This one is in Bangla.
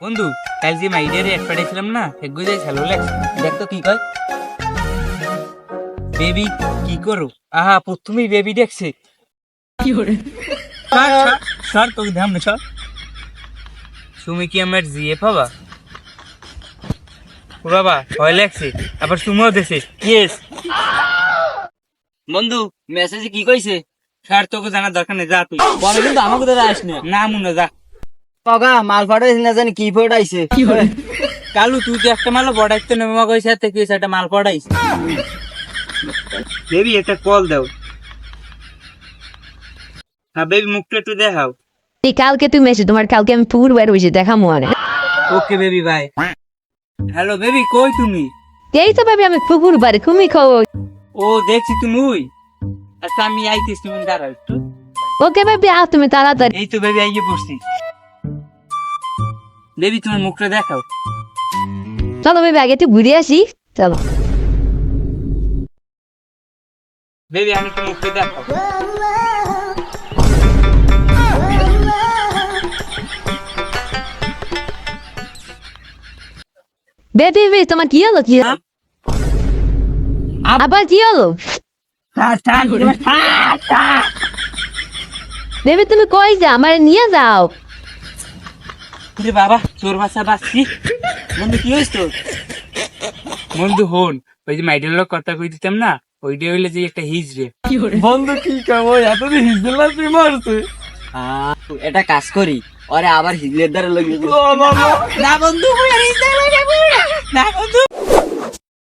বন্ধু কাল যে মাইডিয়ারে অ্যাড পাঠাইছিলাম না একগো যাই ভালো লাগছে। দেখ তো কি কয়। বেবি কি করো? আহা প্রথমেই বেবি দেখছে। কি করে স্যার তোকে ধ্যান না স্যার। তুমি কি আমার জিএফ হবা? ও বাবা ভয় লাগছে, আবার সুমো দেছে। ইয়েস বন্ধু মেসেজে কি কইছে? স্যার তোকে জানার দরকার নেই, যা তুই। পরে কিন্তু আমাকে ধরে আস না। না মুন্না যা। পগা মাল ফাটাইছ না জানি কি ফাটাইছে। কালু তুই তো একটা মালও পড়াইতে নেমে মা কইছে থেকে একটা মাল পড়াইছ। বেবি একটা কল দাও। হ্যাঁ বেবি মুখটা একটু দেখাও। এই কালকে তুমি এসে তোমার কালকে আমি পুকুর বের হয়েছি দেখা মনে। Okay baby bye. Hello baby কই তুমি? এই তো ভাবি আমি পুকুর বাড়ি তুমি খাও। ও দেখছি তুমি ওই। আচ্ছা আমি আইতেছি, তুমি দাঁড়াও একটু। ওকে ভাবি আও তুমি তাড়াতাড়ি। এই তো বেবি আইয়ে পড়ছি। বেবি তোমার মুখটা দেখাও। চলো ভাবি আগে একটু ঘুরে আসি চলো। বেবি আমি তোমার মুখটা দেখাও। বেবি বেবি তোমার কি হলো কি হলো? আবার কি হলো? বেবি তুমি কই যা আমার নিয়ে যাও। রে বাবা তোর ভাষা বাসছি। বন্ধু কি হইছ তোর? বন্ধু হন ওই যে মাইডের লোক কথা কই দিতাম না, ওইটা হইলে যে একটা হিজড়ে। বন্ধু কি কামো এতদিন হিজলা তুই মারছে। এটা কাজ করি ওরে আবার হিজলের দ্বারা লাগিয়ে না বন্ধু না বন্ধু